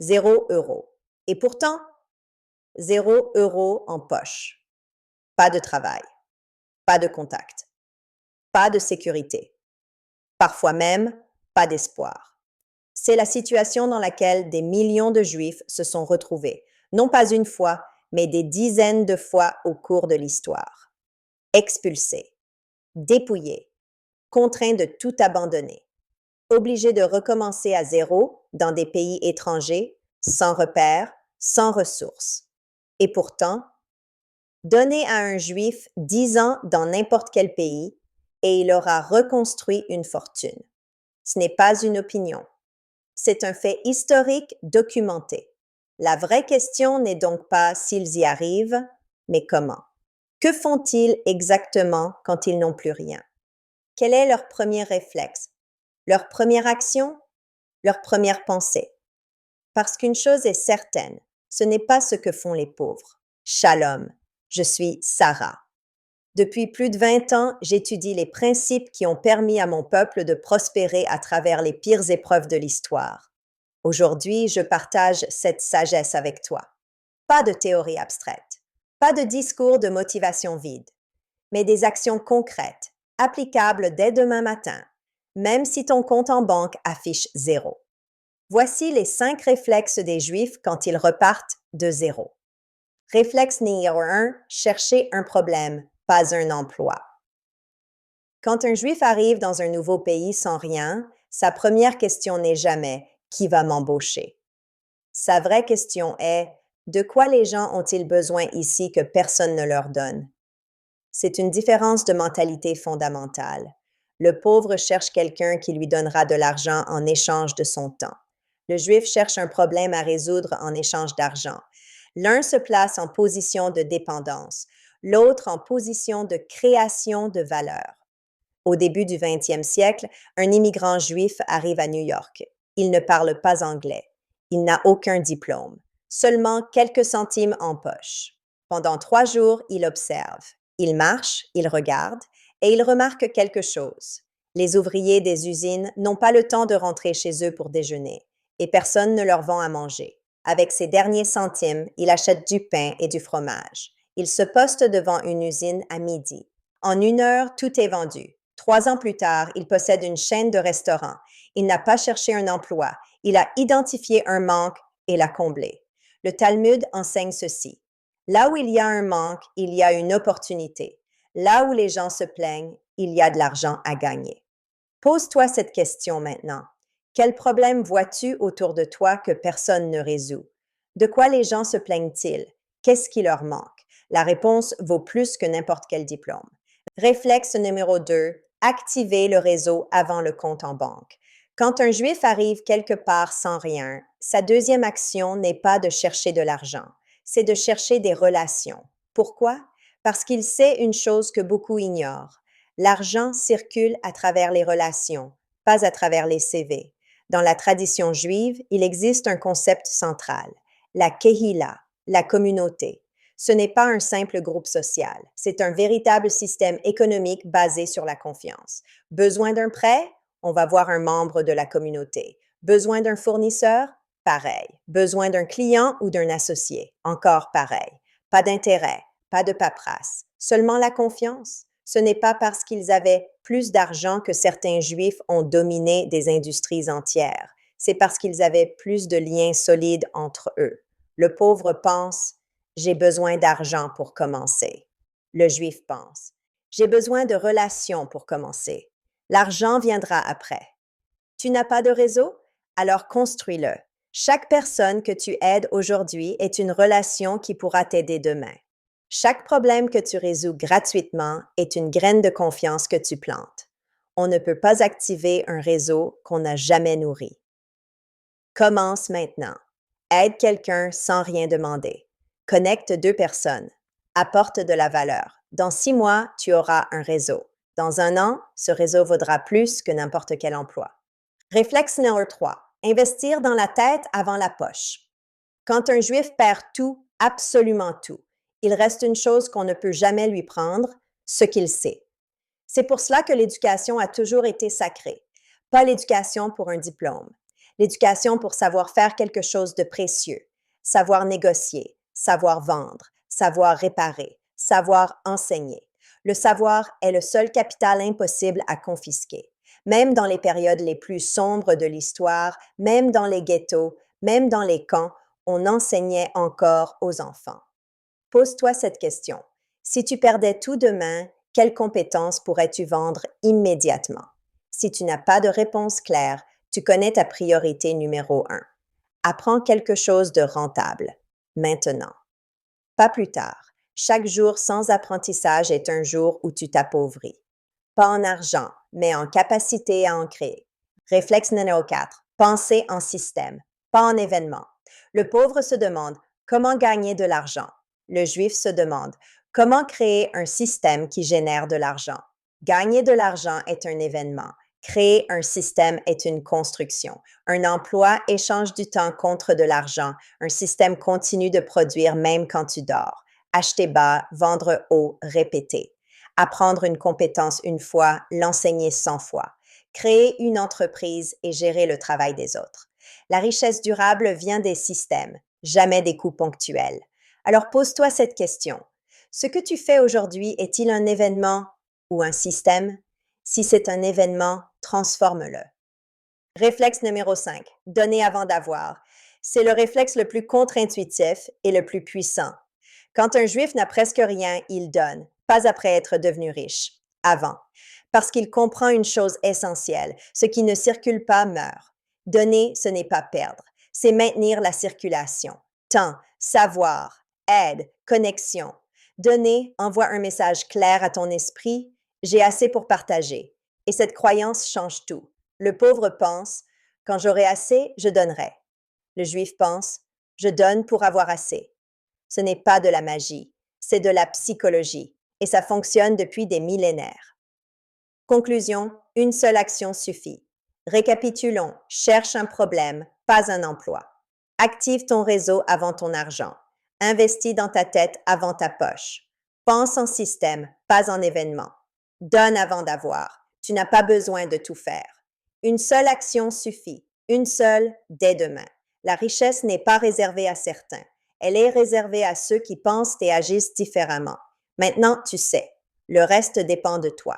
0 € Et pourtant, 0 € en poche. Pas de travail, pas de contact, pas de sécurité, parfois même pas d'espoir. C'est la situation dans laquelle des millions de Juifs se sont retrouvés, non pas une fois, mais des dizaines de fois au cours de l'histoire. Expulsés, dépouillés, contraints de tout abandonner, obligés de recommencer à zéro dans des pays étrangers, sans repères, sans ressources. Et pourtant, donnez à un Juif 10 ans dans n'importe quel pays et il aura reconstruit une fortune. Ce n'est pas une opinion. C'est un fait historique documenté. La vraie question n'est donc pas s'ils y arrivent, mais comment. Que font-ils exactement quand ils n'ont plus rien? Quel est leur premier réflexe? Leur première action? Leur première pensée? Parce qu'une chose est certaine, ce n'est pas ce que font les pauvres. Shalom, je suis Sarah. Depuis plus de 20 ans, j'étudie les principes qui ont permis à mon peuple de prospérer à travers les pires épreuves de l'histoire. Aujourd'hui, je partage cette sagesse avec toi. Pas de théorie abstraite, pas de discours de motivation vide, mais des actions concrètes, applicables dès demain matin, même si ton compte en banque affiche 0. Voici les 5 réflexes des Juifs quand ils repartent de 0. Réflexe numéro 1, chercher un problème, pas un emploi. Quand un Juif arrive dans un nouveau pays sans rien, sa première question n'est jamais « Qui va m'embaucher ?» Sa vraie question est « De quoi les gens ont-ils besoin ici que personne ne leur donne ?» C'est une différence de mentalité fondamentale. Le pauvre cherche quelqu'un qui lui donnera de l'argent en échange de son temps. Le Juif cherche un problème à résoudre en échange d'argent. L'un se place en position de dépendance, l'autre en position de création de valeur. Au début du 20e siècle, un immigrant juif arrive à New York. Il ne parle pas anglais. Il n'a aucun diplôme, seulement quelques centimes en poche. Pendant 3 jours, il observe. Il marche, il regarde, et il remarque quelque chose. Les ouvriers des usines n'ont pas le temps de rentrer chez eux pour déjeuner, et personne ne leur vend à manger. Avec ses derniers centimes, il achète du pain et du fromage. Il se poste devant une usine à midi. En 1 heure, tout est vendu. 3 ans plus tard, il possède une chaîne de restaurants. Il n'a pas cherché un emploi. Il a identifié un manque et l'a comblé. Le Talmud enseigne ceci. Là où il y a un manque, il y a une opportunité. Là où les gens se plaignent, il y a de l'argent à gagner. Pose-toi cette question maintenant. Quel problème vois-tu autour de toi que personne ne résout? De quoi les gens se plaignent-ils? Qu'est-ce qui leur manque? La réponse vaut plus que n'importe quel diplôme. Réflexe numéro 2, activer le réseau avant le compte en banque. Quand un Juif arrive quelque part sans rien, sa deuxième action n'est pas de chercher de l'argent, c'est de chercher des relations. Pourquoi? Parce qu'il sait une chose que beaucoup ignorent. L'argent circule à travers les relations, pas à travers les CV. Dans la tradition juive, il existe un concept central, la kehila, la communauté. Ce n'est pas un simple groupe social, c'est un véritable système économique basé sur la confiance. Besoin d'un prêt? On va voir un membre de la communauté. Besoin d'un fournisseur? Pareil. Besoin d'un client ou d'un associé? Encore pareil. Pas d'intérêt, pas de paperasse, seulement la confiance. Ce n'est pas parce qu'ils avaient plus d'argent que certains Juifs ont dominé des industries entières. C'est parce qu'ils avaient plus de liens solides entre eux. Le pauvre pense « J'ai besoin d'argent pour commencer ». Le Juif pense « J'ai besoin de relations pour commencer. L'argent viendra après. » Tu n'as pas de réseau? Alors construis-le. Chaque personne que tu aides aujourd'hui est une relation qui pourra t'aider demain. Chaque problème que tu résous gratuitement est une graine de confiance que tu plantes. On ne peut pas activer un réseau qu'on n'a jamais nourri. Commence maintenant. Aide quelqu'un sans rien demander. Connecte 2 personnes. Apporte de la valeur. Dans 6 mois, tu auras un réseau. Dans 1 an, ce réseau vaudra plus que n'importe quel emploi. Réflexe numéro 3. Investir dans la tête avant la poche. Quand un Juif perd tout, absolument tout, il reste une chose qu'on ne peut jamais lui prendre, ce qu'il sait. C'est pour cela que l'éducation a toujours été sacrée. Pas l'éducation pour un diplôme. L'éducation pour savoir faire quelque chose de précieux, savoir négocier, savoir vendre, savoir réparer, savoir enseigner. Le savoir est le seul capital impossible à confisquer. Même dans les périodes les plus sombres de l'histoire, même dans les ghettos, même dans les camps, on enseignait encore aux enfants. Pose-toi cette question. Si tu perdais tout demain, quelles compétences pourrais-tu vendre immédiatement? Si tu n'as pas de réponse claire, tu connais ta priorité numéro 1. Apprends quelque chose de rentable. Maintenant. Pas plus tard. Chaque jour sans apprentissage est un jour où tu t'appauvris. Pas en argent, mais en capacité à en créer. Réflexe numéro 4. Penser en système, pas en événement. Le pauvre se demande comment gagner de l'argent. Le juif se demande comment créer un système qui génère de l'argent. Gagner de l'argent est un événement. Créer un système est une construction. Un emploi échange du temps contre de l'argent. Un système continue de produire même quand tu dors. Acheter bas, vendre haut, répéter. Apprendre une compétence une fois, l'enseigner 100 fois. Créer une entreprise et gérer le travail des autres. La richesse durable vient des systèmes, jamais des coups ponctuels. Alors pose-toi cette question. Ce que tu fais aujourd'hui est-il un événement ou un système? Si c'est un événement, transforme-le. Réflexe numéro 5. Donner avant d'avoir. C'est le réflexe le plus contre-intuitif et le plus puissant. Quand un juif n'a presque rien, il donne, pas après être devenu riche, avant. Parce qu'il comprend une chose essentielle, ce qui ne circule pas meurt. Donner, ce n'est pas perdre, c'est maintenir la circulation. Temps, savoir, aide, connexion. Donner envoie un message clair à ton esprit, j'ai assez pour partager. Et cette croyance change tout. Le pauvre pense, quand j'aurai assez, je donnerai. Le juif pense, je donne pour avoir assez. Ce n'est pas de la magie, c'est de la psychologie, et ça fonctionne depuis des millénaires. Conclusion, une seule action suffit. Récapitulons, cherche un problème, pas un emploi. Active ton réseau avant ton argent. Investis dans ta tête avant ta poche. Pense en système, pas en événement. Donne avant d'avoir. Tu n'as pas besoin de tout faire. Une seule action suffit, une seule dès demain. La richesse n'est pas réservée à certains. Elle est réservée à ceux qui pensent et agissent différemment. Maintenant, tu sais. Le reste dépend de toi.